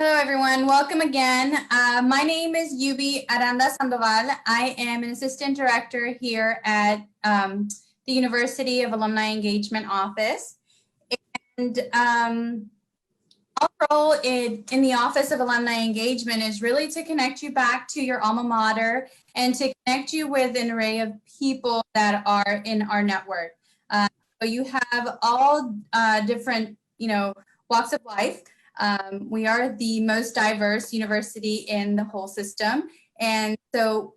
Hello, everyone. Welcome again. My name is Yubi Aranda Sandoval. I am an assistant director here at the University of Alumni Engagement Office. And our role in the Office of Alumni Engagement is really to connect you back to your alma mater and to connect you with an array of people that are in our network. So you have all different, walks of life. We are the most diverse university in the whole system. And so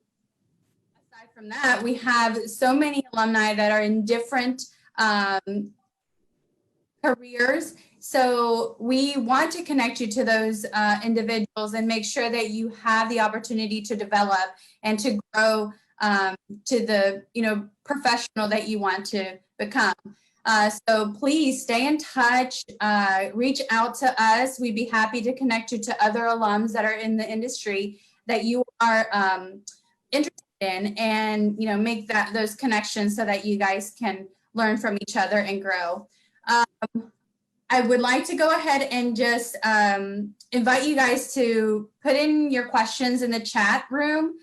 aside from that, we have so many alumni that are in different careers. So we want to connect you to those individuals and make sure that you have the opportunity to develop and to grow to the professional that you want to become. So please stay in touch, reach out to us. We'd be happy to connect you to other alums that are in the industry that you are interested in, and make those connections so that you guys can learn from each other and grow. I would like to go ahead and just invite you guys to put in your questions in the chat room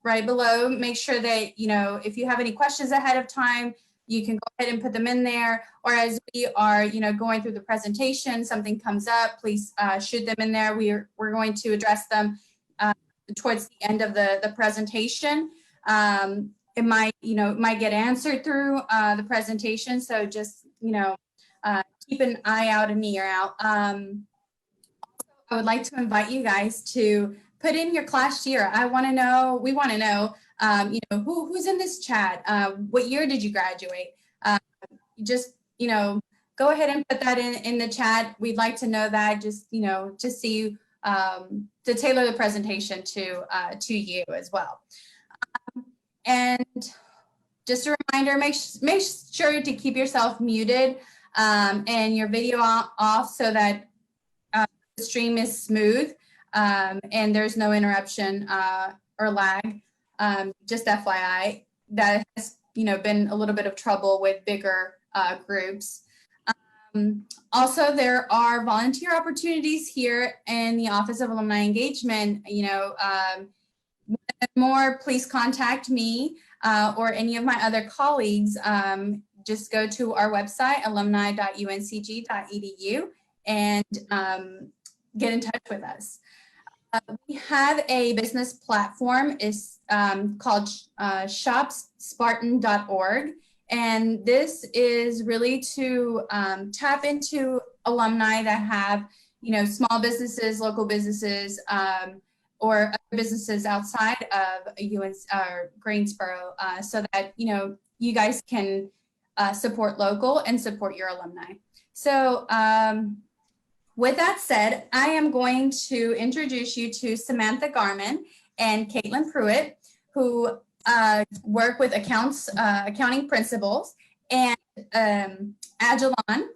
right below. Make sure that, if you have any questions ahead of time, you can go ahead and put them in there, or as we are, going through the presentation, something comes up, please shoot them in there. We're going to address them towards the end of the presentation. It might get answered through the presentation, so just, keep an eye out and ear out. Also, I would like to invite you guys to put in your class year. We want to know, who's in this chat? What year did you graduate? Just, go ahead and put that in the chat. We'd like to know that, just, to see, to tailor the presentation to you as well. And just a reminder, make sure to keep yourself muted and your video off so that the stream is smooth and there's no interruption or lag. Just FYI, that has been a little bit of trouble with bigger groups. Also, there are volunteer opportunities here in the Office of Alumni Engagement. More, please contact me or any of my other colleagues. Just go to our website, alumni.uncg.edu, and get in touch with us. We have a business platform. It's called shopspartan.org, and this is really to tap into alumni that have small businesses, local businesses, or other businesses outside of Greensboro, so that you guys can support local and support your alumni. So with that said, I am going to introduce you to Samantha Garman and Kaitlyn Pruitt, who work with Accounting Principals and Ajilon.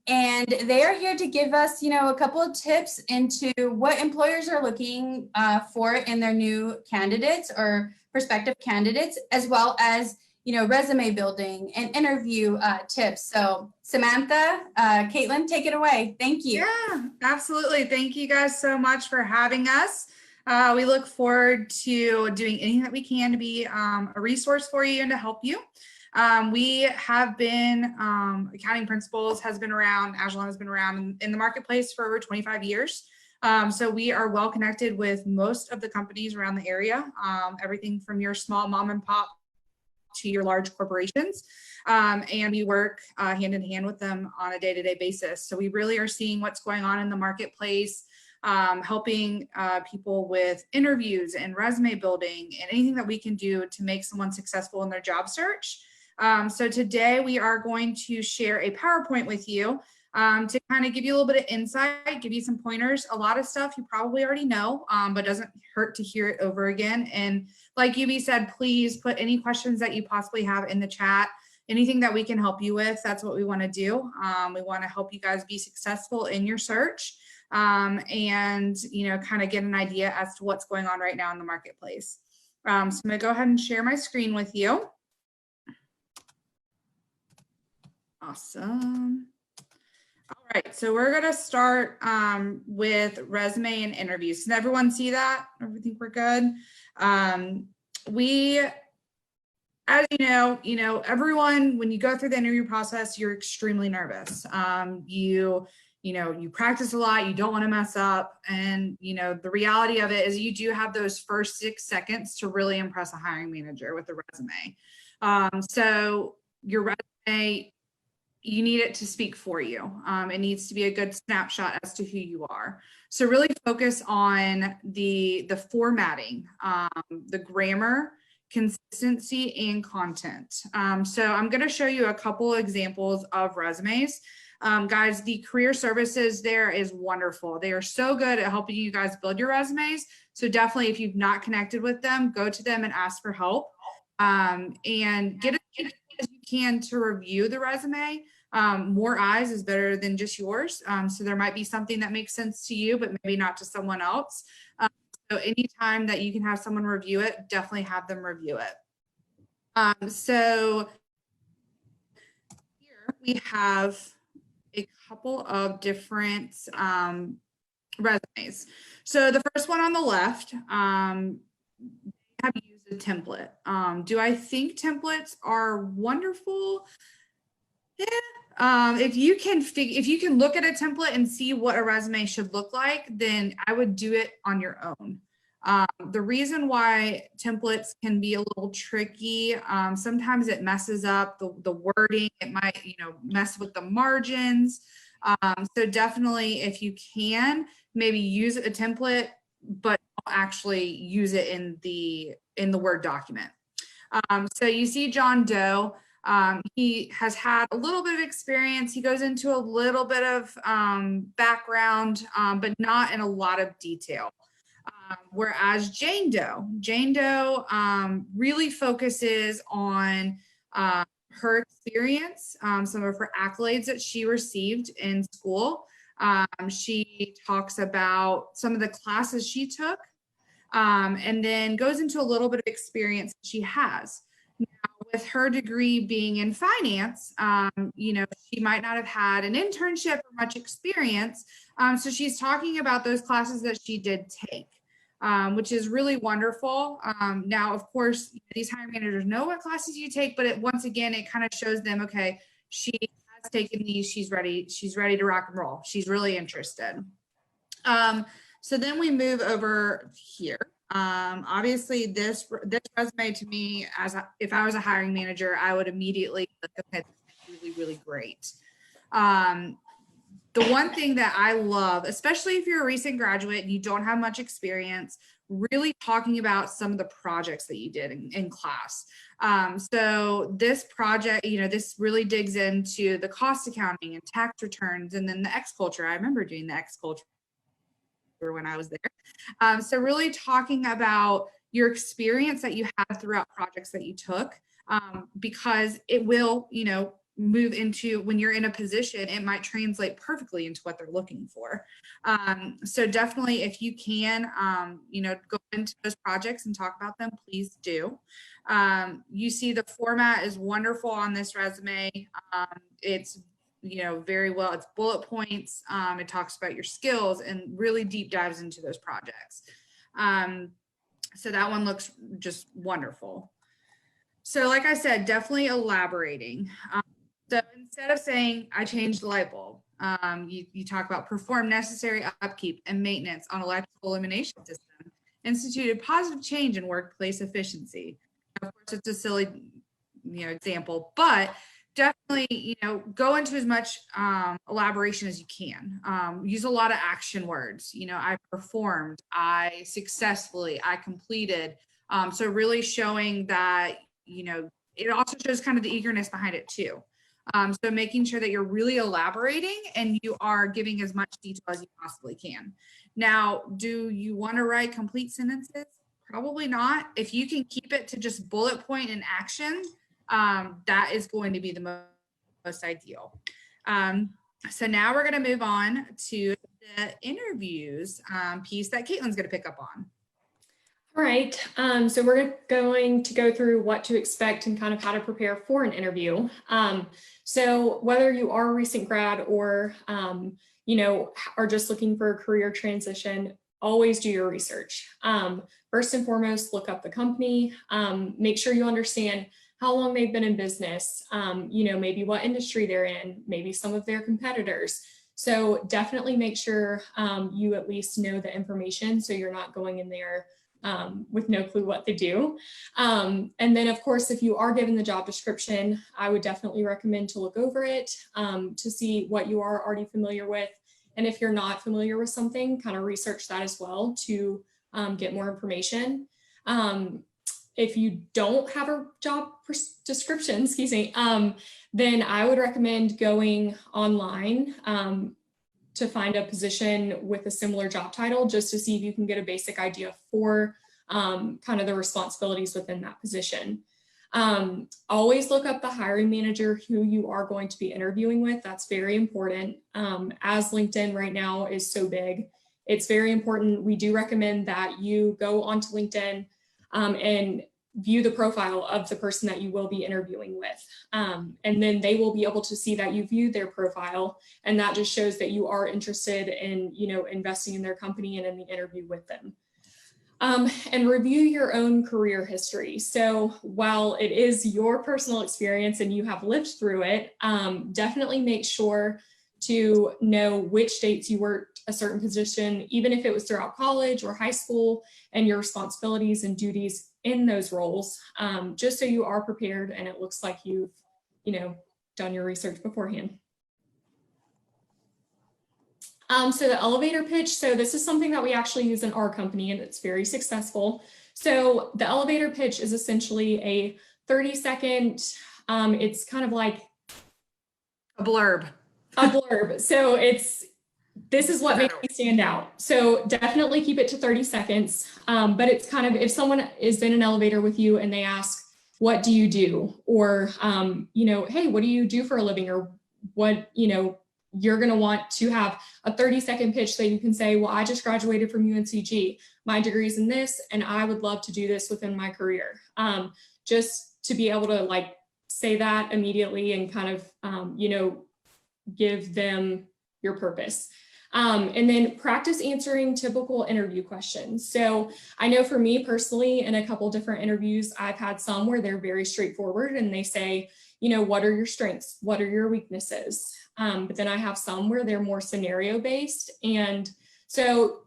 And they are here to give us, a couple of tips into what employers are looking for in their new candidates or prospective candidates, as well as, resume building and interview tips. So Samantha, Kaitlyn, take it away. Thank you. Yeah, absolutely. Thank you guys so much for having us. We look forward to doing anything that we can to be a resource for you and to help you. We have been, Accounting Principals has been around, Ajilon has been around in the marketplace for over 25 years. So we are well connected with most of the companies around the area, everything from your small mom and pop to your large corporations. And we work hand in hand with them on a day-to-day basis. So we really are seeing what's going on in the marketplace, helping people with interviews and resume building and anything that we can do to make someone successful in their job search. So today we are going to share a PowerPoint with you to kind of give you a little bit of insight, give you some pointers. A lot of stuff you probably already know, but doesn't hurt to hear it over again. And like Yubi said, please put any questions that you possibly have in the chat. Anything that we can help you with, that's what we want to do. We want to help you guys be successful in your search and, kind of get an idea as to what's going on right now in the marketplace. So I'm going to go ahead and share my screen with you. Awesome. All right, so we're gonna start with resume and interviews. Can everyone see that? Everything we're good? We, as you know, everyone, when you go through the interview process, you're extremely nervous. You practice a lot, you don't want to mess up. And, the reality of it is you do have those first 6 seconds to really impress a hiring manager with a resume. So your resume, you need it to speak for you. It needs to be a good snapshot as to who you are. So really focus on the formatting, the grammar, consistency, and content. So I'm going to show you a couple examples of resumes. Guys, the career services there is wonderful. They are so good at helping you guys build your resumes. So definitely, if you've not connected with them, go to them and ask for help, and get as you can to review the resume. More eyes is better than just yours. So there might be something that makes sense to you, but maybe not to someone else. So anytime that you can have someone review it, definitely have them review it. So here we have a couple of different resumes. So the first one on the left, have used a template. Do I think templates are wonderful? Yeah. If you can look at a template and see what a resume should look like, then I would do it on your own. The reason why templates can be a little tricky, sometimes it messes up the wording. It might, mess with the margins. So definitely, if you can, maybe use a template, but don't actually use it in the Word document. So you see John Doe. He has had a little bit of experience. He goes into a little bit of background, but not in a lot of detail. Whereas Jane Doe really focuses on her experience, some of her accolades that she received in school. She talks about some of the classes she took, and then goes into a little bit of experience she has. Now, with her degree being in finance, she might not have had an internship or much experience. So she's talking about those classes that she did take. Which is really wonderful. Now, of course, these hiring managers know what classes you take, but once again, it kind of shows them, okay, she has taken these, she's ready to rock and roll. She's really interested. So then we move over here. Obviously, this resume to me, if I was a hiring manager, I would immediately look, okay, this is really, really great. The one thing that I love, especially if you're a recent graduate and you don't have much experience, really talking about some of the projects that you did in class. So this project, this really digs into the cost accounting and tax returns, and then the X culture. I remember doing the X culture when I was there. So really talking about your experience that you had throughout projects that you took, because it will, move into, when you're in a position, it might translate perfectly into what they're looking for. So definitely, if you can, go into those projects and talk about them, please do. You see the format is wonderful on this resume. It's, very well, it's bullet points. It talks about your skills and really deep dives into those projects. So that one looks just wonderful. So like I said, definitely elaborating. So instead of saying, I changed the light bulb, you talk about perform necessary upkeep and maintenance on electrical illumination system, instituted positive change in workplace efficiency. Of course, it's a silly, example, but definitely, go into as much elaboration as you can. Use a lot of action words. I performed, I successfully, I completed. So really showing that, it also shows kind of the eagerness behind it too. So making sure that you're really elaborating and you are giving as much detail as you possibly can. Now, do you want to write complete sentences? Probably not. If you can keep it to just bullet point and action, that is going to be the most ideal. So now we're going to move on to the interviews piece that Kaitlyn's going to pick up on. All right, so we're going to go through what to expect and kind of how to prepare for an interview. So whether you are a recent grad or, are just looking for a career transition, always do your research. First and foremost, look up the company, make sure you understand how long they've been in business, maybe what industry they're in, maybe some of their competitors. So definitely make sure you at least know the information so you're not going in there with no clue what to do. And then of course, if you are given the job description, I would definitely recommend to look over it to see what you are already familiar with. And if you're not familiar with something, kind of research that as well to get more information. If you don't have a job description, then I would recommend going online to find a position with a similar job title, just to see if you can get a basic idea for kind of the responsibilities within that position. Always look up the hiring manager who you are going to be interviewing with. That's very important. As LinkedIn right now is so big, it's very important. We do recommend that you go onto LinkedIn and view the profile of the person that you will be interviewing with. And then they will be able to see that you viewed their profile. And that just shows that you are interested in, investing in their company and in the interview with them. And review your own career history. So while it is your personal experience and you have lived through it, definitely make sure to know which dates you worked a certain position, even if it was throughout college or high school, and your responsibilities and duties in those roles, just so you are prepared and it looks like you've, done your research beforehand. So the elevator pitch, so this is something that we actually use in our company and it's very successful. So the elevator pitch is essentially a 30-second, it's kind of like a blurb. So this is what makes me stand out. So definitely keep it to 30 seconds. But it's kind of, if someone is in an elevator with you and they ask, what do you do? Or, hey, what do you do for a living? Or what, you're going to want to have a 30-second pitch that you can say, well, I just graduated from UNCG. My degree's in this, and I would love to do this within my career. Just to be able to say that immediately and kind of, give them your purpose. And then practice answering typical interview questions. So I know for me personally, in a couple different interviews, I've had some where they're very straightforward and they say, what are your strengths? What are your weaknesses? But then I have some where they're more scenario based. And so,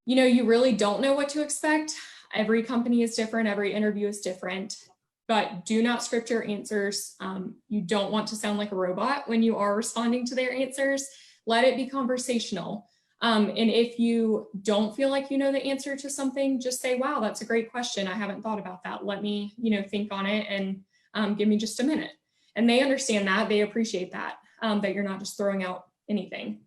you really don't know what to expect. Every company is different. Every interview is different, but do not script your answers. You don't want to sound like a robot when you are responding to their answers. Let it be conversational. And if you don't feel like you know the answer to something, just say, wow, that's a great question. I haven't thought about that. Let me, think on it and give me just a minute. And they understand that, they appreciate that, that you're not just throwing out anything.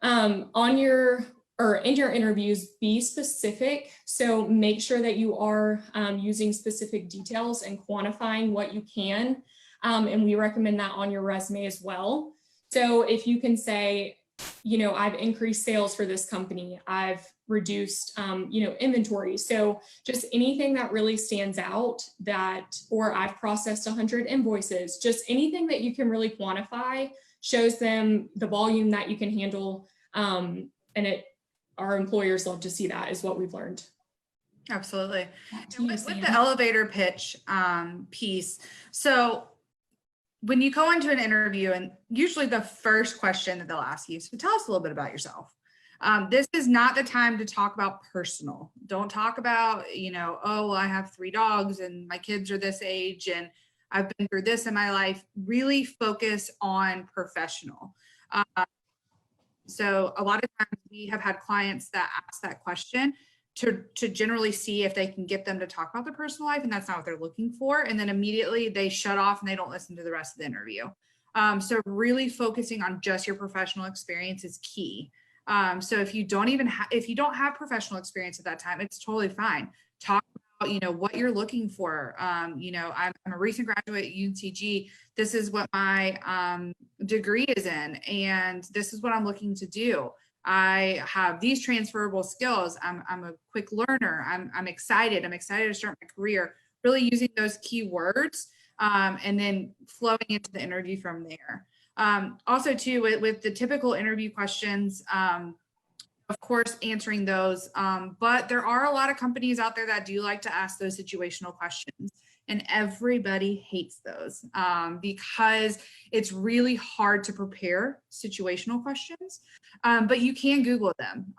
In your interviews, be specific. So make sure that you are using specific details and quantifying what you can. And we recommend that on your resume as well. So if you can say, I've increased sales for this company, I've reduced, inventory. So just anything that really stands out or I've processed 100 invoices, just anything that you can really quantify shows them the volume that you can handle. And our employers love to see that, is what we've learned. Absolutely. With the elevator pitch piece, so when you go into an interview, and usually the first question that they'll ask you is, so tell us a little bit about yourself. This is not the time to talk about personal. Don't talk about, oh, I have 3 dogs and my kids are this age and I've been through this in my life. Really focus on professional. So a lot of times we have had clients that ask that question to generally see if they can get them to talk about their personal life, and that's not what they're looking for. And then immediately they shut off and they don't listen to the rest of the interview. So really focusing on just your professional experience is key. So if you don't have professional experience at that time, it's totally fine. Talk about, what you're looking for. I'm a recent graduate at UNCG. This is what my degree is in, and this is what I'm looking to do. I have these transferable skills. I'm a quick learner. I'm excited. I'm excited to start my career. Really using those key words and then flowing into the interview from there. Also too, with the typical interview questions, of course, answering those. But there are a lot of companies out there that do like to ask those situational questions. And everybody hates those because it's really hard to prepare situational questions, but you can Google them.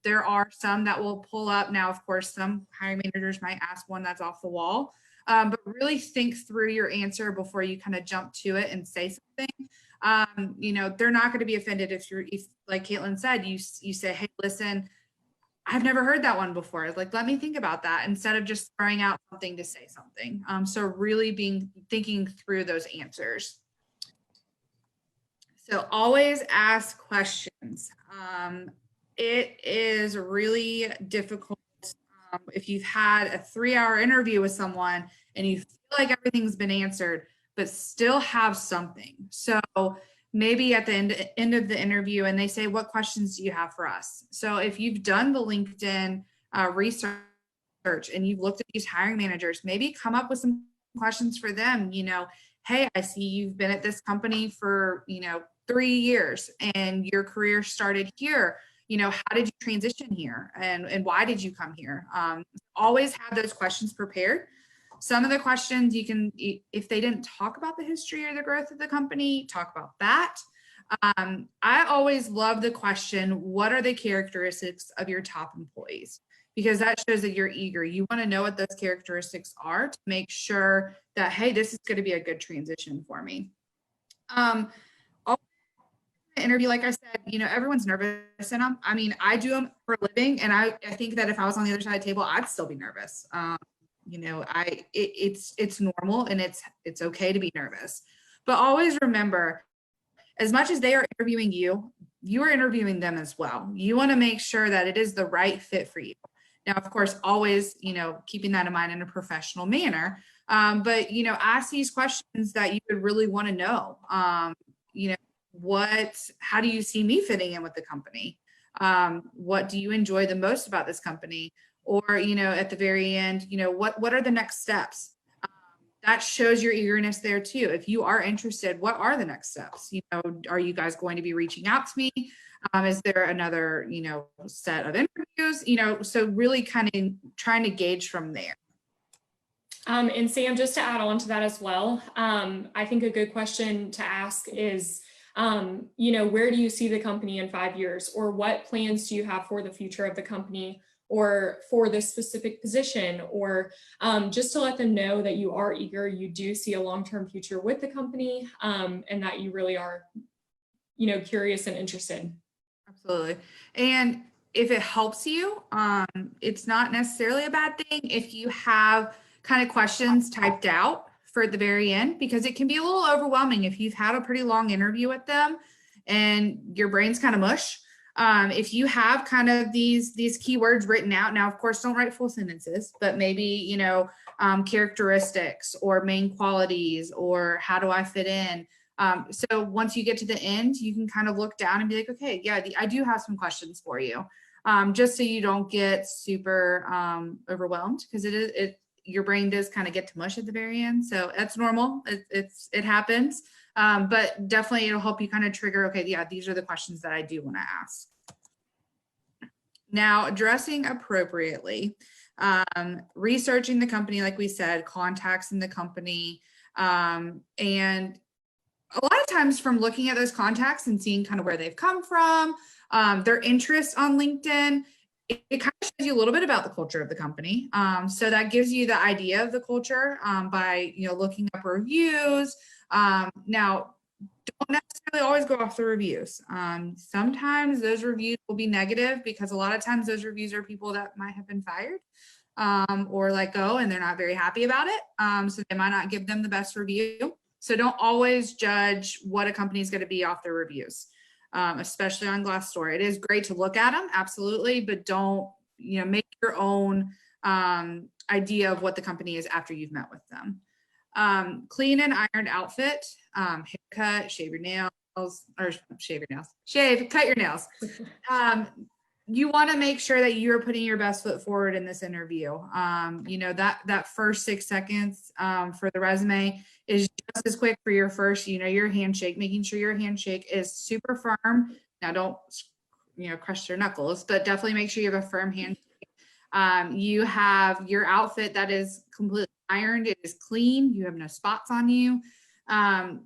There are some that will pull up. Now, of course, some hiring managers might ask one that's off the wall, but really think through your answer before you kind of jump to it and say something. You know, they're not going to be offended if like Kaitlyn said, you say, hey, listen, I've never heard that one before. Like, let me think about that instead of just throwing out something to say something. So really thinking through those answers. So always ask questions. It is really difficult if you've had a 3-hour interview with someone and you feel like everything's been answered, but still have something. So maybe at the end of the interview and they say, what questions do you have for us? So if you've done the LinkedIn research and you've looked at these hiring managers, maybe come up with some questions for them. You know, hey, I see you've been at this company for, 3 years and your career started here. You know, how did you transition here and why did you come here? Always have those questions prepared. Some of the questions you can, if they didn't talk about the history or the growth of the company, talk about that. I always love the question, what are the characteristics of your top employees? Because that shows that you're eager. You want to know what those characteristics are to make sure that, hey, this is going to be a good transition for me. Interview, like I said, everyone's nervous in them. I mean, I do them for a living, and I think that if I was on the other side of the table, I'd still be nervous. It's normal and it's okay to be nervous, but always remember, as much as they are interviewing you, you are interviewing them as well. You want to make sure that it is the right fit for you. Now, of course, always, keeping that in mind in a professional manner. But, ask these questions that you would really want to know. How do you see me fitting in with the company? What do you enjoy the most about this company? Or, at the very end, what are the next steps? That shows your eagerness there too. If you are interested, what are the next steps? Are you guys going to be reaching out to me? Is there another, set of interviews? So really kind of trying to gauge from there. And Sam, just to add on to that as well, I think a good question to ask is, where do you see the company in 5 years? Or what plans do you have for the future of the company or for this specific position? Or just to let them know that you are eager, you do see a long-term future with the company, and that you really are, curious and interested. Absolutely. And if it helps you, it's not necessarily a bad thing if you have kind of questions typed out for the very end, because it can be a little overwhelming if you've had a pretty long interview with them and your brain's kind of mush. If you have kind of these keywords written out, now, of course, don't write full sentences, but maybe, characteristics or main qualities or how do I fit in? So once you get to the end, you can kind of look down and be like, okay, yeah, I do have some questions for you. Just so you don't get super overwhelmed, because your brain does kind of get to mush at the very end. So that's normal. It happens. But definitely it'll help you kind of trigger, okay, yeah, these are the questions that I do want to ask. Now, dressing appropriately, researching the company, like we said, contacts in the company, and a lot of times from looking at those contacts and seeing kind of where they've come from, their interest on LinkedIn, it kind of shows you a little bit about the culture of the company. So that gives you the idea of the culture by, looking up reviews. Now, don't necessarily always go off the reviews. Sometimes those reviews will be negative because a lot of times those reviews are people that might have been fired or let go and they're not very happy about it. So they might not give them the best review. So don't always judge what a company is going to be off their reviews. Especially on Glassdoor. It is great to look at them, absolutely, but don't, make your own idea of what the company is after you've met with them. Clean and ironed outfit. haircut, shave your nails, or shave your nails, cut your nails. You want to make sure that you're putting your best foot forward in this interview. You know, that first 6 seconds for the resume is just as quick for your first, you know, your handshake, making sure your handshake is super firm. Now don't, you know, crush your knuckles, but definitely make sure you have a firm handshake. You have your outfit that is completely ironed. It is clean. You have no spots on you.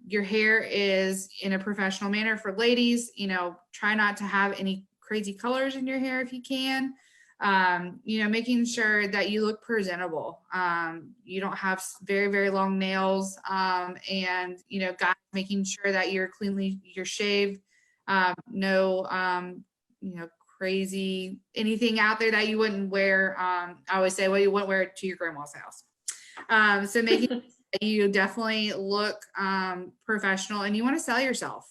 Your hair is in a professional manner. For ladies, you know, try not to have any crazy colors in your hair if you can. You know, making sure that you look presentable. You don't have very, very long nails, and, you know, guys, making sure that you're shaved. No, you know, crazy, anything out there that you wouldn't wear. I always say, well, you wouldn't wear it to your grandma's house. So making sure that you definitely look professional, and you want to sell yourself.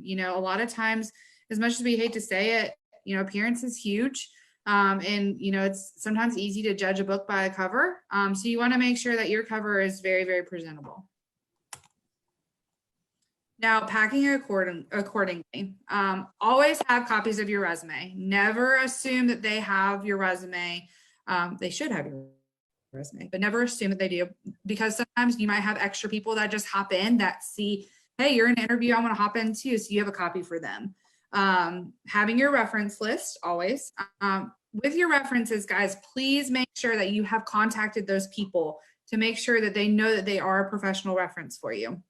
You know, a lot of times, as much as we hate to say it, you know, appearance is huge. And, you know, it's sometimes easy to judge a book by a cover. So you want to make sure that your cover is very, very presentable. Now, packing accordingly. Always have copies of your resume. Never assume that they have your resume. They should have your resume, but never assume that they do, because sometimes you might have extra people that just hop in that see, hey, you're in an interview, I want to hop in too. So you have a copy for them. Having your reference list always. With your references, guys, please make sure that you have contacted those people to make sure that they know that they are a professional reference for you.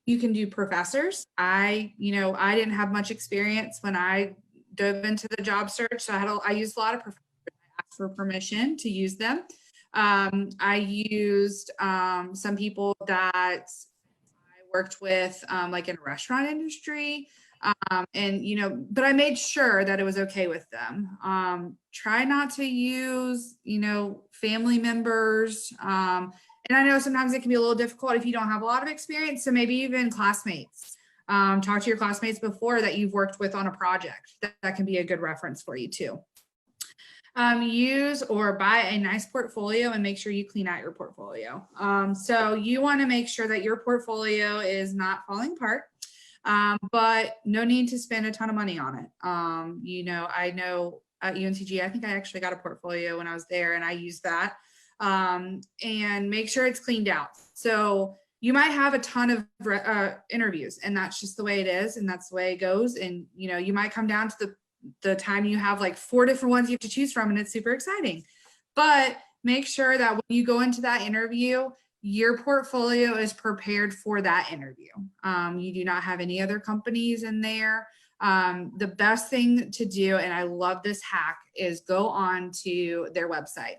You can do professors. I didn't have much experience when I dove into the job search, so I used a lot of professors. I asked for permission to use them. I used some people that I worked with, like in a restaurant industry, and, you know, but I made sure that it was okay with them. Try not to use, you know, family members. And I know sometimes it can be a little difficult if you don't have a lot of experience. So maybe even classmates. Talk to your classmates before that you've worked with on a project. That can be a good reference for you too. Use or buy a nice portfolio and make sure you clean out your portfolio. So you want to make sure that your portfolio is not falling apart, but no need to spend a ton of money on it. You know, I know at UNCG, I think I actually got a portfolio when I was there, and I used that. And make sure it's cleaned out. So you might have a ton of interviews, and that's just the way it is, and that's the way it goes. And, you know, you might come down to the time you have like 4 different ones you have to choose from, and it's super exciting. But make sure that when you go into that interview, your portfolio is prepared for that interview. You do not have any other companies in there. The best thing to do, and I love this hack, is go on to their website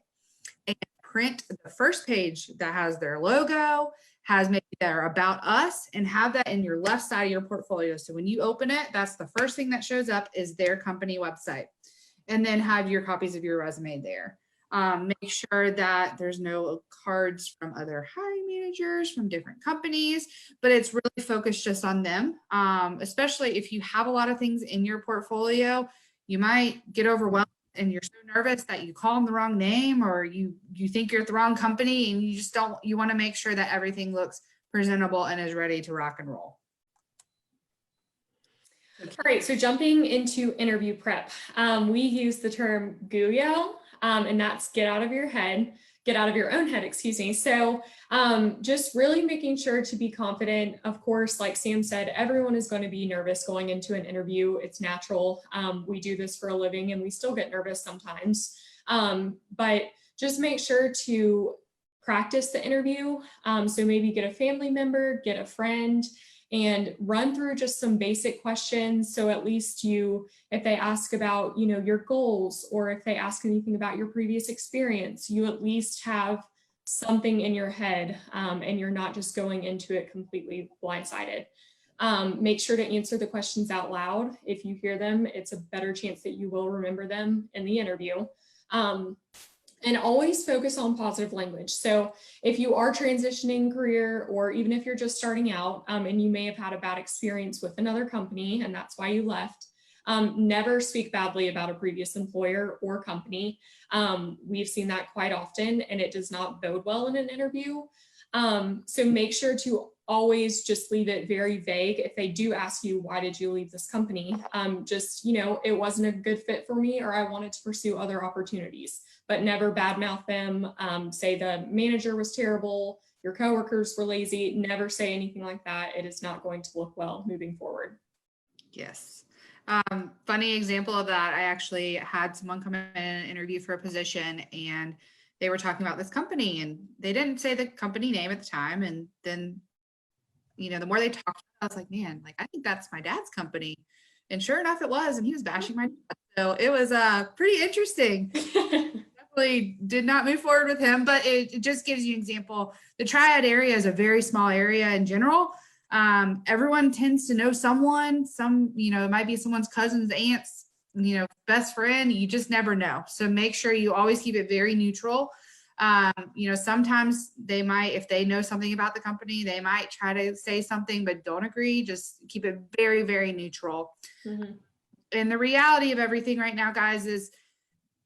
and print the first page that has their logo, has maybe their about us, and have that in your left side of your portfolio. So when you open it, that's the first thing that shows up is their company website. And then have your copies of your resume there. Make sure that there's no cards from other hiring managers from different companies, but it's really focused just on them. Especially if you have a lot of things in your portfolio, you might get overwhelmed and you're so nervous that you call them the wrong name, or you think you're at the wrong company, and you want to make sure that everything looks presentable and is ready to rock and roll. All right, so jumping into interview prep, we use the term GUYO, and that's get out of your own head, excuse me. So just really making sure to be confident. Of course, like Sam said, everyone is going to be nervous going into an interview. It's natural. We do this for a living, and we still get nervous sometimes. But just make sure to practice the interview. So maybe get a family member, get a friend, and run through just some basic questions. So at least if they ask about, you know, your goals, or if they ask anything about your previous experience, you at least have something in your head, and you're not just going into it completely blindsided. Make sure to answer the questions out loud. If you hear them, it's a better chance that you will remember them in the interview. And always focus on positive language. So if you are transitioning career, or even if you're just starting out, and you may have had a bad experience with another company and that's why you left, never speak badly about a previous employer or company. We've seen that quite often, and it does not bode well in an interview. So make sure to always just leave it very vague. If they do ask you, why did you leave this company? Just, it wasn't a good fit for me, or I wanted to pursue other opportunities, but never badmouth them. Say the manager was terrible, your coworkers were lazy. Never say anything like that. It is not going to look well moving forward. Yes. Funny example of that. I actually had someone come in and interview for a position, and they were talking about this company, and they didn't say the company name at the time. And then, the more they talked, I was like, man, like, I think that's my dad's company. And sure enough, it was, and he was bashing my dad. So it was pretty interesting. Definitely did not move forward with him, but it just gives you an example. The Triad area is a very small area in general. Everyone tends to know someone, it might be someone's cousin's aunt's, best friend. You just never know. So make sure you always keep it very neutral. Sometimes they might, if they know something about the company, they might try to say something, but don't agree. Just keep it very, very neutral. Mm-hmm. And the reality of everything right now, guys, is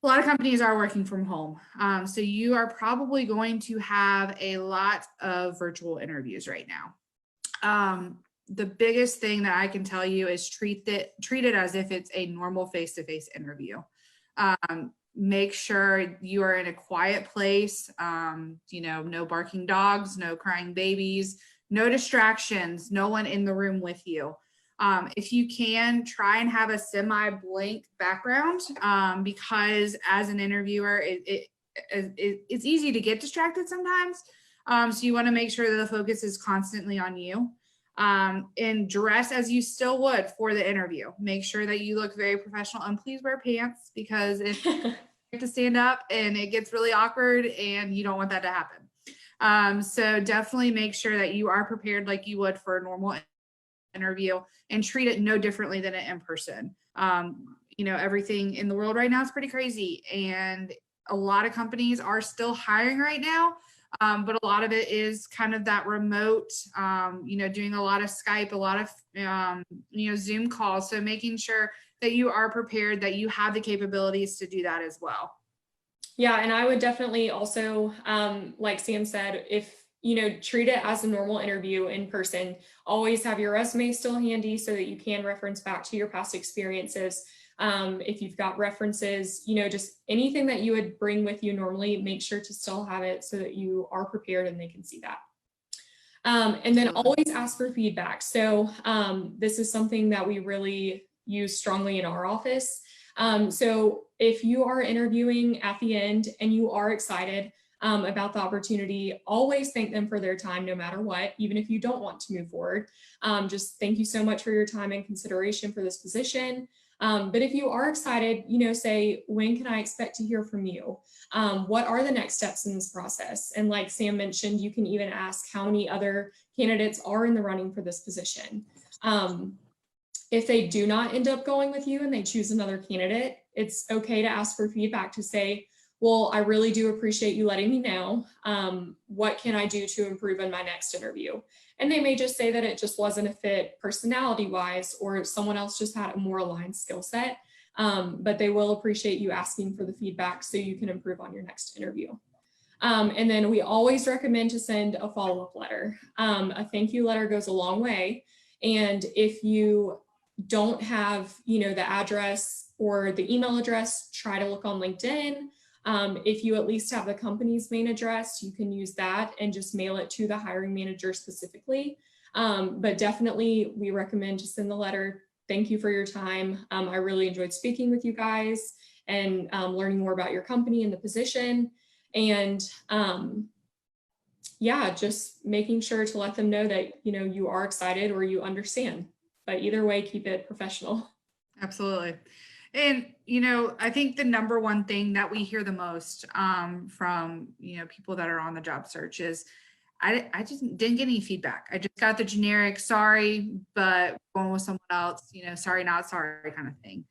a lot of companies are working from home. So you are probably going to have a lot of virtual interviews right now. The biggest thing that I can tell you is treat it as if it's a normal face-to-face interview. Make sure you are in a quiet place, no barking dogs, no crying babies, no distractions, no one in the room with you. If you can, try and have a semi-blank background, because as an interviewer, it's easy to get distracted sometimes. So you want to make sure that the focus is constantly on you. And dress as you still would for the interview. Make sure that you look very professional, and please wear pants, because if you have to stand up and it gets really awkward, and you don't want that to happen. So definitely make sure that you are prepared like you would for a normal interview, and treat it no differently than an in-person. Everything in the world right now is pretty crazy, and a lot of companies are still hiring right now. But a lot of it is kind of that remote, doing a lot of Skype, a lot of, Zoom calls. So making sure that you are prepared, that you have the capabilities to do that as well. Yeah. And I would definitely also, like Sam said, if, treat it as a normal interview in person. Always have your resume still handy so that you can reference back to your past experiences. If you've got references, just anything that you would bring with you normally, make sure to still have it so that you are prepared and they can see that. And then always ask for feedback. So this is something that we really use strongly in our office. So if you are interviewing at the end and you are excited about the opportunity, always thank them for their time, no matter what, even if you don't want to move forward. Just thank you so much for your time and consideration for this position. But if you are excited, say, when can I expect to hear from you? What are the next steps in this process? And like Sam mentioned, you can even ask how many other candidates are in the running for this position. If they do not end up going with you and they choose another candidate, it's okay to ask for feedback, to say, well, I really do appreciate you letting me know. What can I do to improve in my next interview? And they may just say that it just wasn't a fit personality-wise, or someone else just had a more aligned skill set. But they will appreciate you asking for the feedback so you can improve on your next interview. And then we always recommend to send a follow-up letter. A thank you letter goes a long way. And if you don't have, the address or the email address, try to look on LinkedIn. If you at least have the company's main address, you can use that and just mail it to the hiring manager specifically. But definitely we recommend to send the letter. Thank you for your time. I really enjoyed speaking with you guys and learning more about your company and the position. And just making sure to let them know that, you are excited or you understand. But either way, keep it professional. Absolutely. And, I think the number one thing that we hear the most from, people that are on the job search is, I just didn't get any feedback. I just got the generic, sorry, but going with someone else, sorry, not sorry kind of thing.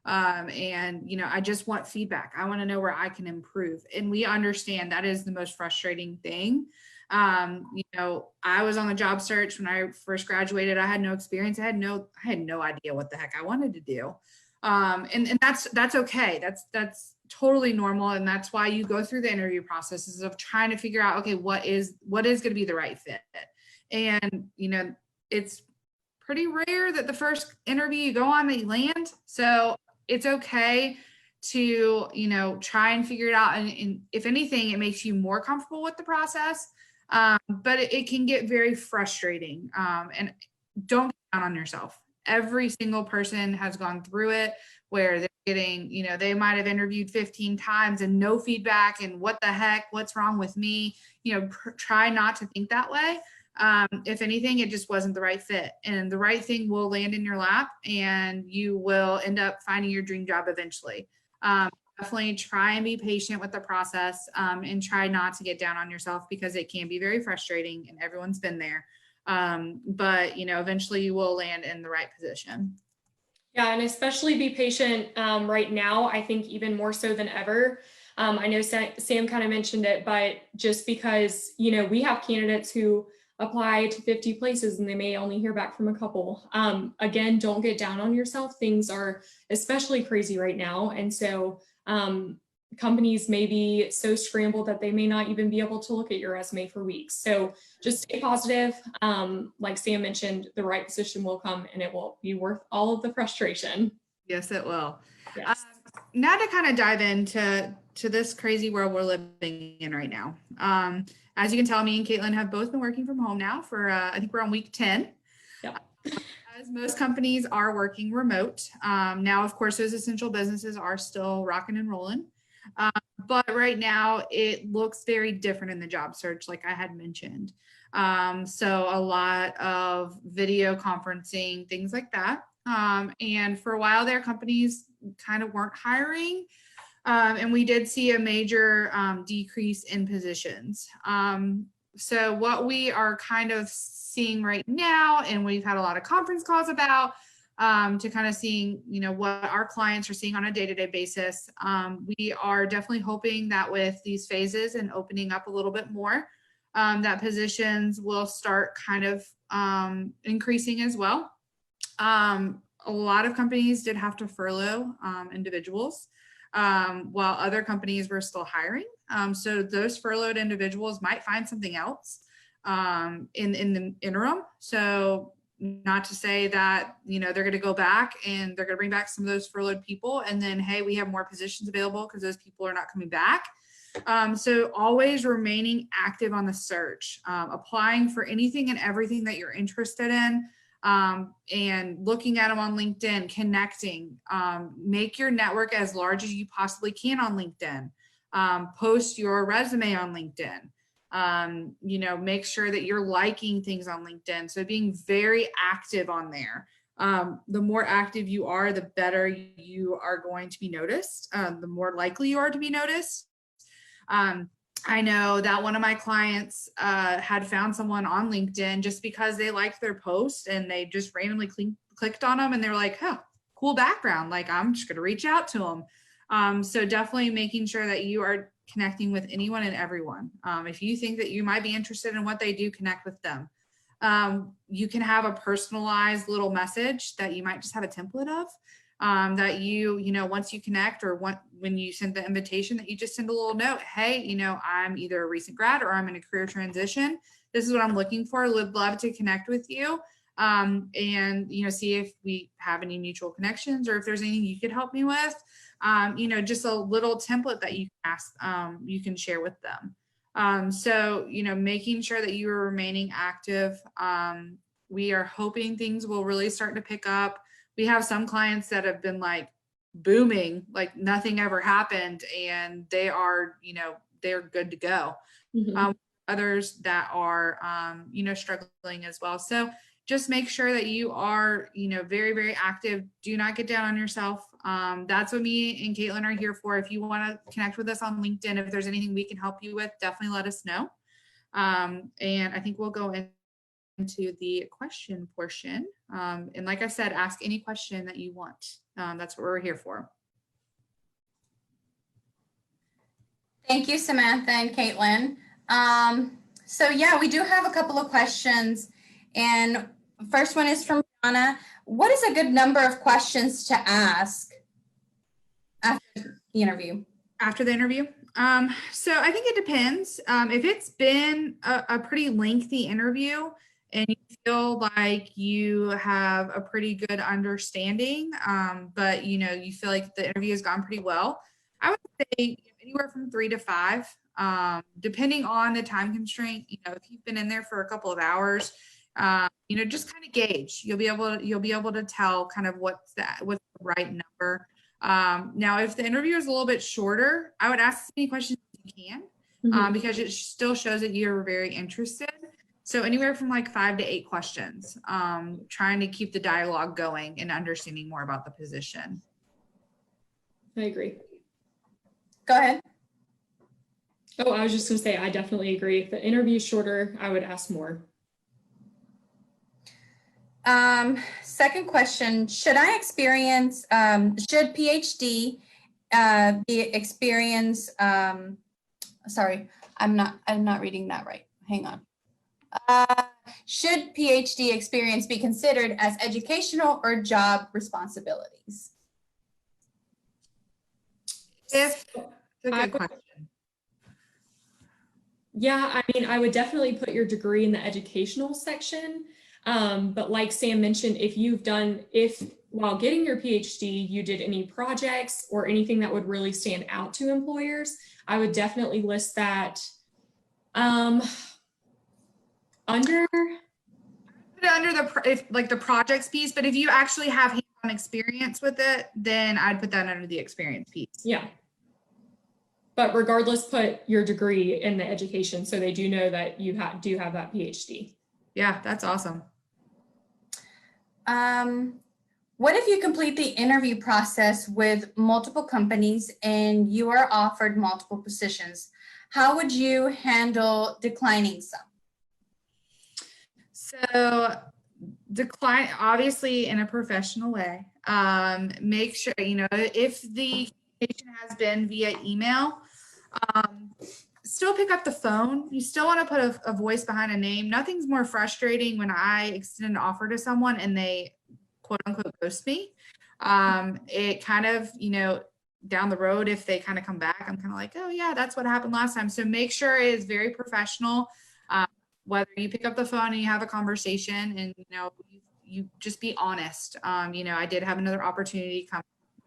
I just want feedback. I want to know where I can improve. And we understand that is the most frustrating thing. I was on the job search when I first graduated. I had no experience. I had no idea what the heck I wanted to do. And that's okay. That's totally normal. And that's why you go through the interview processes of trying to figure out, okay, what is going to be the right fit. And, it's pretty rare that the first interview you go on that you land. So it's okay to, try and figure it out. And if anything, it makes you more comfortable with the process. But it can get very frustrating. And don't get down on yourself. Every single person has gone through it where they're getting, they might have interviewed 15 times and no feedback and what the heck, what's wrong with me? Try not to think that way. If anything, it just wasn't the right fit, and the right thing will land in your lap and you will end up finding your dream job eventually. Definitely try and be patient with the process, and try not to get down on yourself because it can be very frustrating and everyone's been there. But eventually you will land in the right position. Yeah, and especially be patient right now, I think even more so than ever. I know Sam kind of mentioned it, but just because, we have candidates who apply to 50 places and they may only hear back from a couple. Again, don't get down on yourself. Things are especially crazy right now. And so companies may be so scrambled that they may not even be able to look at your resume for weeks. So just stay positive. Like Sam mentioned, the right position will come and it will be worth all of the frustration. Yes, it will. Yes. Now to kind of dive into this crazy world we're living in right now. As you can tell, me and Kaitlyn have both been working from home now for, I think we're on week 10. Yep. As most companies are working remote. Now, of course, those essential businesses are still rocking and rolling. But right now it looks very different in the job search, like I had mentioned. So a lot of video conferencing, things like that. And for a while there, companies kind of weren't hiring. And we did see a major decrease in positions. So what we are kind of seeing right now, and we've had a lot of conference calls about, to kind of seeing, what our clients are seeing on a day-to-day basis. We are definitely hoping that with these phases and opening up a little bit more, that positions will start kind of increasing as well. A lot of companies did have to furlough individuals, while other companies were still hiring. So those furloughed individuals might find something else in the interim. So not to say that, they're going to go back and they're going to bring back some of those furloughed people and then, hey, we have more positions available because those people are not coming back. So always remaining active on the search, applying for anything and everything that you're interested in, and looking at them on LinkedIn, connecting, make your network as large as you possibly can on LinkedIn, post your resume on LinkedIn. Make sure that you're liking things on LinkedIn. So being very active on there. The more active you are, the better you are going to be noticed. The more likely you are to be noticed. I know that one of my clients had found someone on LinkedIn just because they liked their post and they just randomly clicked on them and they were like, oh, cool background. Like, I'm just going to reach out to them. So definitely making sure that you are connecting with anyone and everyone. If you think that you might be interested in what they do, connect with them. You can have a personalized little message that you might just have a template of, that once you connect or when you send the invitation, that you just send a little note. Hey, I'm either a recent grad or I'm in a career transition. This is what I'm looking for. Would love to connect with you. And, see if we have any mutual connections or if there's anything you could help me with. Just a little template that you can ask, you can share with them. So, making sure that you are remaining active. We are hoping things will really start to pick up. We have some clients that have been like booming, like nothing ever happened, and they are, they're good to go. Mm-hmm. Others that are, struggling as well. So just make sure that you are, very, very active. Do not get down on yourself. That's what me and Kaitlyn are here for. If you want to connect with us on LinkedIn, if there's anything we can help you with, definitely let us know. And I think we'll go into the question portion. And like I said, ask any question that you want. That's what we're here for. Thank you, Samantha and Kaitlyn. So yeah, we do have a couple of questions, and First one is from Donna. What is a good number of questions to ask after the interview? After the interview? So I think it depends. If it's been a pretty lengthy interview and you feel like you have a pretty good understanding, but you feel like the interview has gone pretty well, I would say anywhere from 3 to 5, depending on the time constraint. If you've been in there for a couple of hours, just kind of gauge. You'll be able to tell kind of what's the right number. Now, if the interview is a little bit shorter, I would ask as many questions as you can, because it still shows that you're very interested. So anywhere from like 5 to 8 questions, trying to keep the dialogue going and understanding more about the position. I agree. Go ahead. Oh, I was just going to say, I definitely agree. If the interview is shorter, I would ask more. Second question, should PhD be experience, sorry, I'm not reading that right. Hang on. Should PhD experience be considered as educational or job responsibilities? It's a good question. Yeah, I mean, I would definitely put your degree in the educational section. But like Sam mentioned, if while getting your PhD, you did any projects or anything that would really stand out to employers, I would definitely list that under the projects piece. But if you actually have hands-on experience with it, then I'd put that under the experience piece. Yeah. But regardless, put your degree in the education so they do know that you do have that PhD. Yeah, that's awesome. What if you complete the interview process with multiple companies and you are offered multiple positions? How would you handle declining some? So decline, obviously, in a professional way. Make sure, if the communication has been via email, still pick up the phone. You still want to put a voice behind a name. Nothing's more frustrating when I extend an offer to someone and they quote unquote ghost me. It kind of, down the road, if they kind of come back, I'm kind of like, oh yeah, that's what happened last time. So make sure it is very professional. Whether you pick up the phone and you have a conversation and, you just be honest. I did have another opportunity come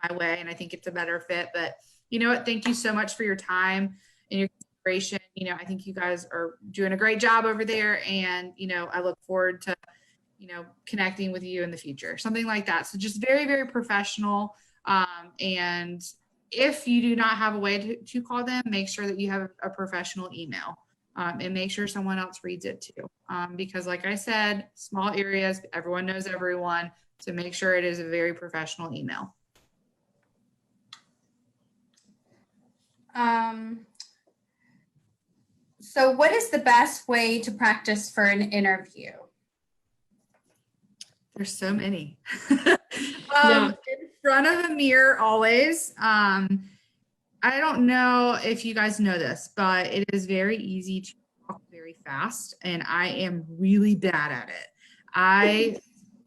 my way and I think it's a better fit, but you know what? Thank you so much for your time and your consideration. I think you guys are doing a great job over there. And, I look forward to, connecting with you in the future, something like that. So just very, very professional. And if you do not have a way to call them, make sure that you have a professional email, and make sure someone else reads it too. Because like I said, small areas, everyone knows everyone. So make sure it is a very professional email. So what is the best way to practice for an interview? There's so many. Yeah. In front of a mirror always. I don't know if you guys know this, but it is very easy to talk very fast, and I am really bad at it. I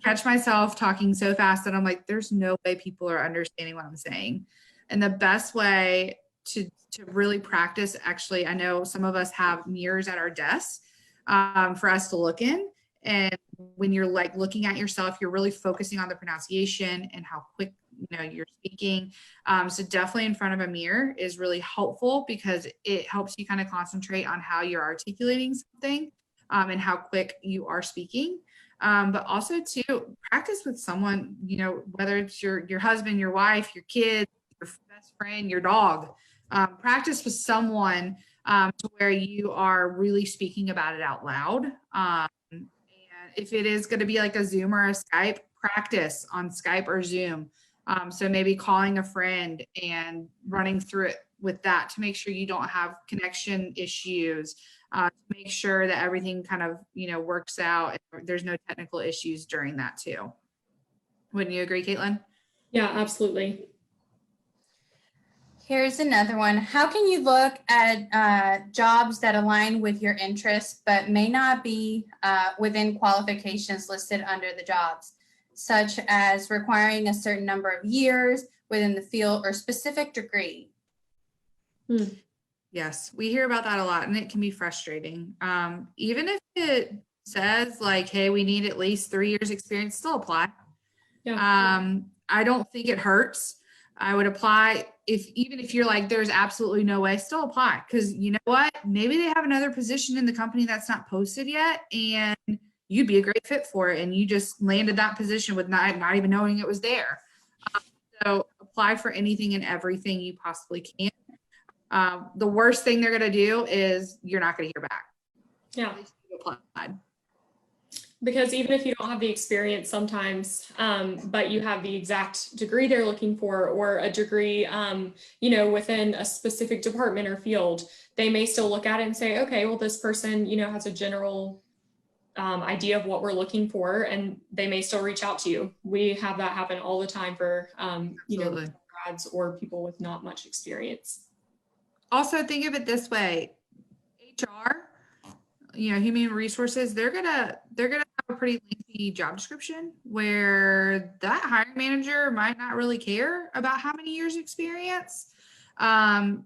catch myself talking so fast that I'm like, there's no way people are understanding what I'm saying. And the best way to really practice, actually, I know some of us have mirrors at our desks for us to look in. And when you're like looking at yourself, you're really focusing on the pronunciation and how quick you're speaking. So definitely in front of a mirror is really helpful because it helps you kind of concentrate on how you're articulating something and how quick you are speaking. But also to practice with someone, whether it's your husband, your wife, your kids, your best friend, your dog. Practice with someone to where you are really speaking about it out loud. And if it is going to be like a Zoom or a Skype, practice on Skype or Zoom. So maybe calling a friend and running through it with that to make sure you don't have connection issues, to make sure that everything kind of, works out. There's no technical issues during that too. Wouldn't you agree, Kaitlyn? Yeah, absolutely. Here's another one. How can you look at jobs that align with your interests but may not be within qualifications listed under the jobs, such as requiring a certain number of years within the field or specific degree? Yes, we hear about that a lot, and it can be frustrating. Even if it says like, hey, we need at least 3 years experience, still apply. Yeah. I don't think it hurts. I would apply even if you're like, there's absolutely no way, still apply. Because you know what? Maybe they have another position in the company that's not posted yet, and you'd be a great fit for it. And you just landed that position with not even knowing it was there. So apply for anything and everything you possibly can. The worst thing they're going to do is you're not going to hear back. Yeah. At least you applied. Because even if you don't have the experience sometimes, but you have the exact degree they're looking for, or a degree, within a specific department or field, they may still look at it and say, okay, well, this person, has a general idea of what we're looking for, and they may still reach out to you. We have that happen all the time for, grads or people with not much experience. Also, think of it this way: HR, human resources, they're gonna have a pretty lengthy job description where that hiring manager might not really care about how many years experience.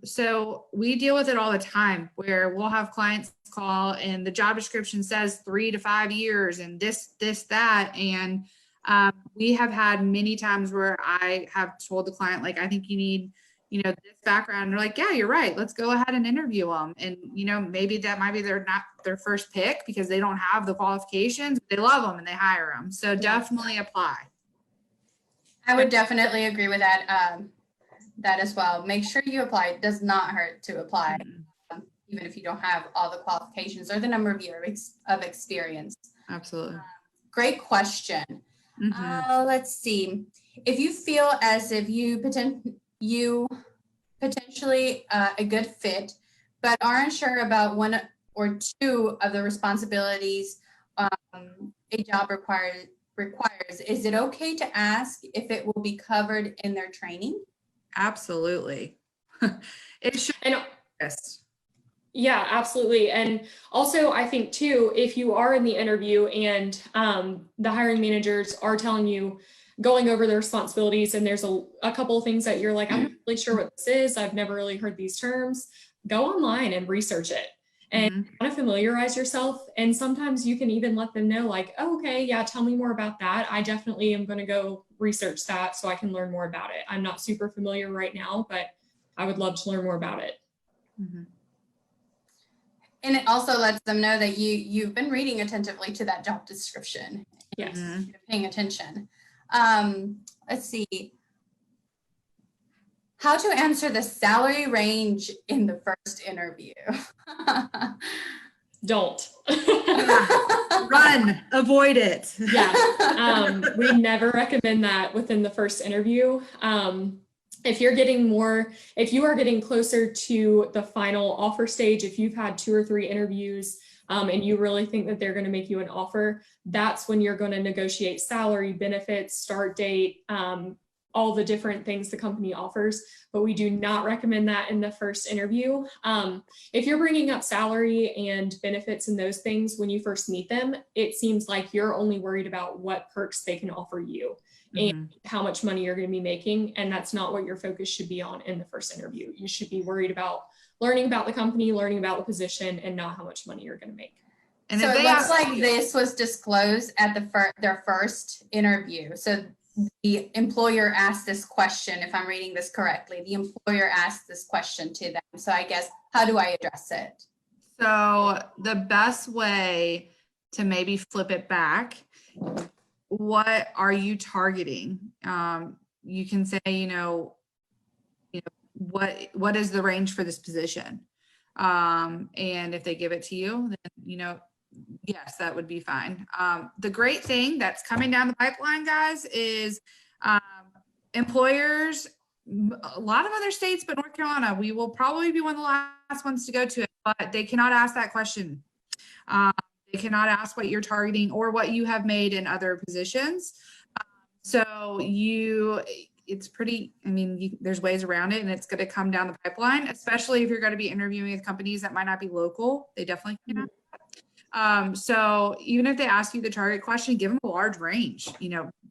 So we deal with it all the time where we'll have clients call and the job description says 3 to 5 years and this, that. And we have had many times where I have told the client, like, I think you need, this background. And they're like, yeah, you're right. Let's go ahead and interview them. And, maybe that might be not their first pick because they don't have the qualifications, but they love them and they hire them. So definitely apply. I would definitely agree with that. That as well. Make sure you apply. It does not hurt to apply, even if you don't have all the qualifications or the number of years of experience. Absolutely. Great question. Let's see. If you feel as if you potentially a good fit, but aren't unsure about one or two of the responsibilities a job requires, is it okay to ask if it will be covered in their training? Absolutely. It should. And yeah, absolutely. And also, I think too, if you are in the interview and the hiring managers are telling you, going over the responsibilities, and there's a couple of things that you're like, I'm not really sure what this is, I've never really heard these terms, go online and research it and kind of familiarize yourself. And sometimes you can even let them know, like, oh, okay, yeah, tell me more about that. I definitely am going to go research that so I can learn more about it. I'm not super familiar right now, but I would love to learn more about it. And it also lets them know that you've been reading attentively to that job description. Yes. You're paying attention. Let's see. How to answer the salary range in the first interview. Don't. Run, avoid it. Yeah. We never recommend that within the first interview. If you are getting closer to the final offer stage, if you've had 2 or 3 interviews, and you really think that they're going to make you an offer, that's when you're going to negotiate salary, benefits, start date, all the different things the company offers. But we do not recommend that in the first interview. If you're bringing up salary and benefits and those things when you first meet them, it seems like you're only worried about what perks they can offer you and how much money you're going to be making. And that's not what your focus should be on in the first interview. You should be worried about learning about the company, learning about the position, and not how much money you're going to make. And so it looks like this was disclosed at their first interview. So the employer asked this question, if I'm reading this correctly, the employer asked this question to them. So I guess, how do I address it? So the best way to maybe flip it back, what are you targeting? You can say, what is the range for this position? And if they give it to you, then, yes, that would be fine. The great thing that's coming down the pipeline, guys, is employers, a lot of other states, but North Carolina, we will probably be one of the last ones to go to it, but they cannot ask that question. They cannot ask what you're targeting or what you have made in other positions. So it's pretty, I mean, there's ways around it, and it's going to come down the pipeline, especially if you're going to be interviewing with companies that might not be local. They definitely can. So even if they ask you the target question, give them a large range,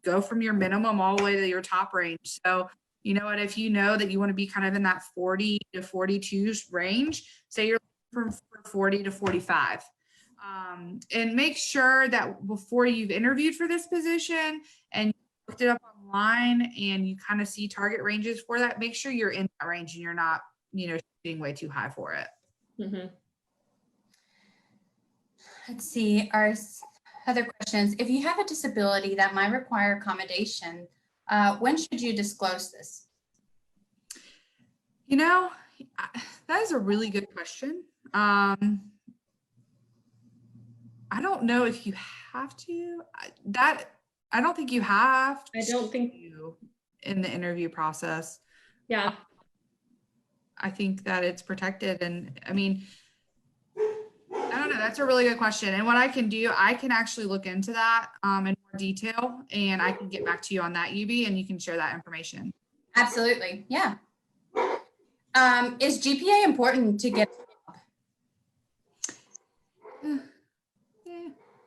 go from your minimum all the way to your top range. So, you know what, if you know that you want to be kind of in that 40 to 42 range, say you're from 40 to 45. And make sure that before you've interviewed for this position and looked it up online and you kind of see target ranges for that, make sure you're in that range and you're not, shooting way too high for it. Mm-hmm. Let's see, our other questions. If you have a disability that might require accommodation, when should you disclose this? That is a really good question. I don't know if you have to. I don't think you have to. I don't think in the interview process. Yeah. I think that it's protected. And I mean, I don't know. That's a really good question. And what I can do, I can actually look into that in more detail, and I can get back to you on that, UB, and you can share that information. Absolutely. Yeah. Is GPA important to get?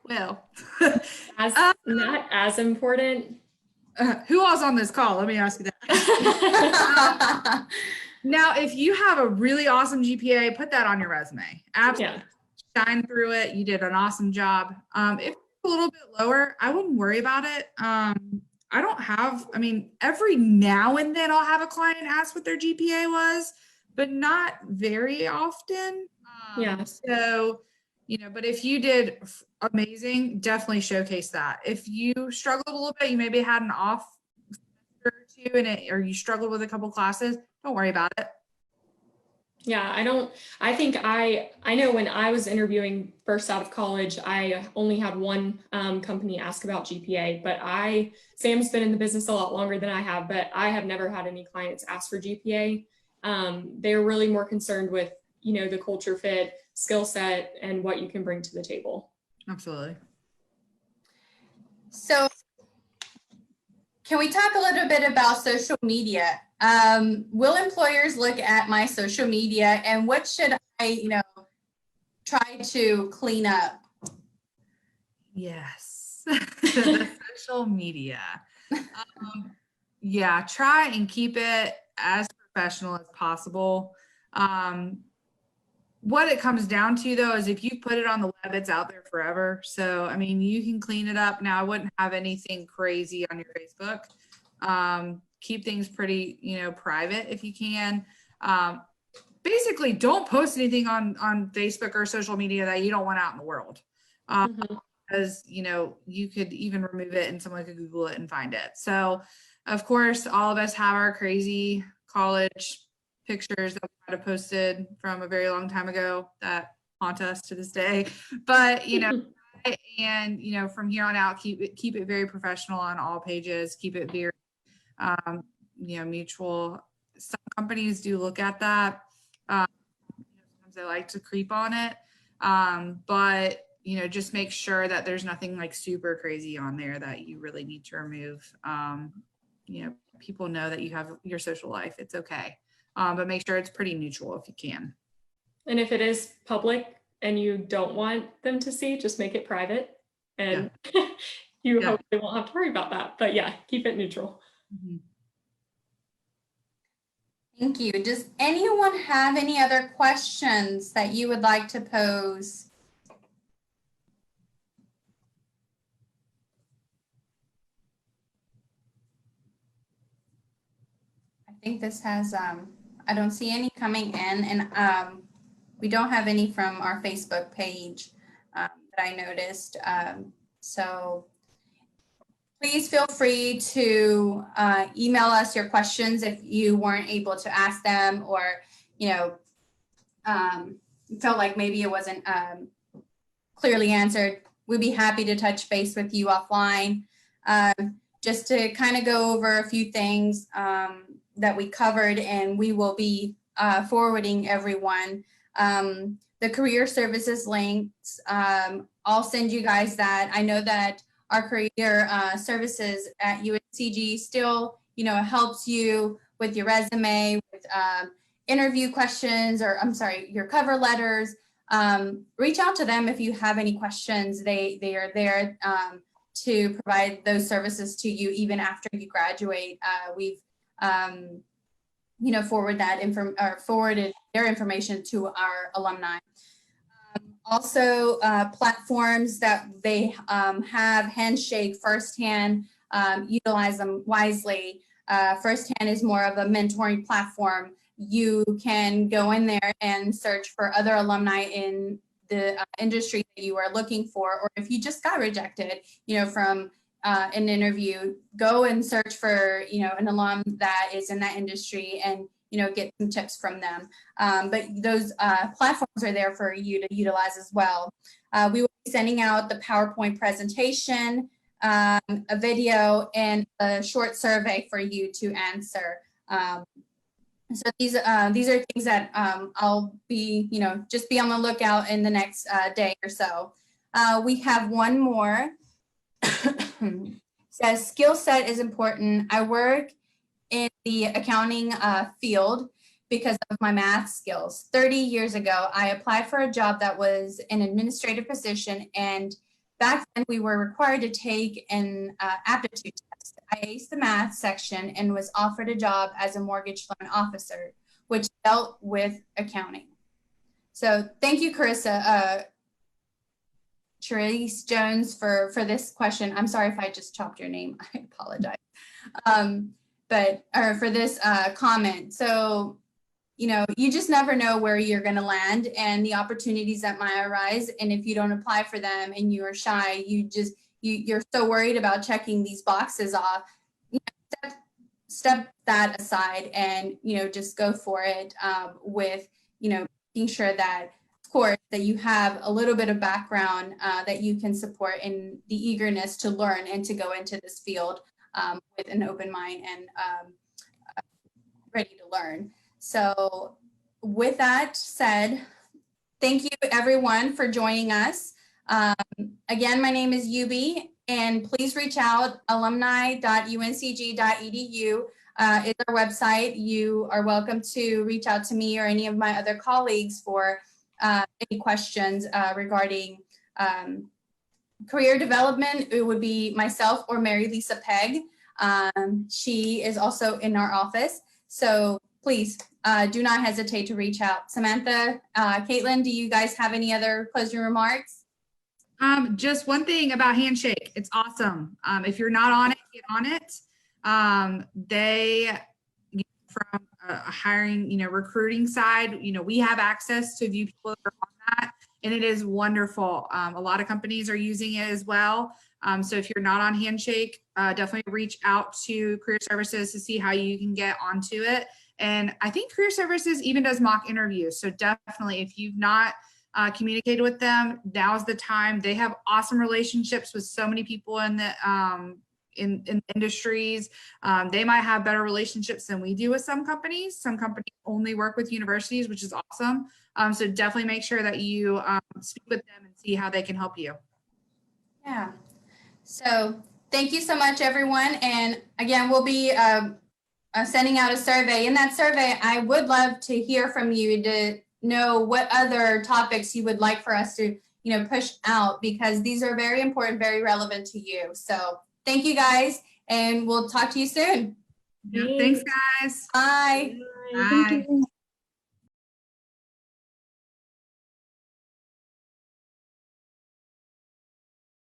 Well, not as important. Who else on this call? Let me ask you that. Now, if you have a really awesome GPA, put that on your resume. Absolutely. Yeah. Shine through it. You did an awesome job. If it's a little bit lower, I wouldn't worry about it. Every now and then I'll have a client ask what their GPA was, but not very often. So, but if you did amazing, definitely showcase that. If you struggled a little bit, you maybe had an off semester or two or you struggled with a couple classes, don't worry about it. Yeah, I think I know when I was interviewing first out of college, I only had one company ask about GPA, but Sam's been in the business a lot longer than I have, but I have never had any clients ask for GPA. They're really more concerned with, the culture fit, skill set, and what you can bring to the table. Absolutely. So can we talk a little bit about social media? Will employers look at my social media, and what should I, try to clean up? Yes, the social media. Try and keep it as professional as possible. What it comes down to, though, is if you put it on the web, it's out there forever. So, you can clean it up. Now, I wouldn't have anything crazy on your Facebook. Keep things pretty, private if you can. Basically, don't post anything on Facebook or social media that you don't want out in the world. Because, you could even remove it and someone could Google it and find it. So, of course, all of us have our crazy college pictures that we might have posted from a very long time ago that haunt us to this day. But, and, from here on out, keep it very professional on all pages. Keep it very, mutual. Some companies do look at that. Sometimes they like to creep on it. But, just make sure that there's nothing like super crazy on there that you really need to remove. People know that you have your social life. It's okay. But make sure it's pretty neutral if you can. And if it is public and you don't want them to see, just make it private, and you hopefully won't have to worry about that. But keep it neutral. Mm-hmm. Thank you. Does anyone have any other questions that you would like to pose? I think this has, I don't see any coming in, and we don't have any from our Facebook page that I noticed. So please feel free to email us your questions if you weren't able to ask them, or, felt like maybe it wasn't clearly answered. We'd be happy to touch base with you offline, just to kind of go over a few things that we covered, and we will be forwarding everyone the career services links. I'll send you guys that. I know that our career services at UNCG still helps you with your resume, with interview questions, or I'm sorry, your cover letters. Reach out to them if you have any questions. They are there to provide those services to you even after you graduate. We've forwarded their information to our alumni. Also, platforms that they have, Handshake, Firsthand, utilize them wisely. Firsthand is more of a mentoring platform. You can go in there and search for other alumni in the industry that you are looking for, or if you just got rejected, from an interview, go and search for, an alum that is in that industry and, get some tips from them. But those platforms are there for you to utilize as well. We will be sending out the PowerPoint presentation, a video, and a short survey for you to answer. So these are things that I'll be, just be on the lookout in the next day or so. We have one more. Says skill set is important. I work in the accounting field because of my math skills. 30 years ago, I applied for a job that was an administrative position, and back then we were required to take an aptitude test. I aced the math section and was offered a job as a mortgage loan officer, which dealt with accounting. So thank you, Carissa. Therese Jones for this question. I'm sorry if I just chopped your name. I apologize. Or for this comment. So, you just never know where you're going to land and the opportunities that might arise. And if you don't apply for them and you are shy, you're so worried about checking these boxes off, step that aside and, just go for it with, making sure that, course, that you have a little bit of background that you can support in the eagerness to learn and to go into this field with an open mind and ready to learn. So with that said, thank you everyone for joining us. Again, my name is Yubi, and please reach out. alumni.uncg.edu is our website. You are welcome to reach out to me or any of my other colleagues for any questions regarding career development. It would be myself or Mary Lisa Pegg. She is also in our office. So please do not hesitate to reach out. Samantha, Kaitlyn, do you guys have any other closing remarks? Just one thing about Handshake. It's awesome. If you're not on it, get on it. They, from a hiring, recruiting side, we have access to view people that are on that, and it is wonderful. A lot of companies are using it as well. So if you're not on Handshake, definitely reach out to Career Services to see how you can get onto it. And I think Career Services even does mock interviews. So definitely, if you've not communicated with them, now's the time. They have awesome relationships with so many people in the in industries. They might have better relationships than we do with some companies. Some companies only work with universities, which is awesome. So definitely make sure that you speak with them and see how they can help you. Yeah. So thank you so much, everyone. And again, we'll be sending out a survey. In that survey, I would love to hear from you to know what other topics you would like for us to, push out, because these are very important, very relevant to you. So thank you guys, and we'll talk to you soon. Yeah, thanks, guys. Bye. Bye.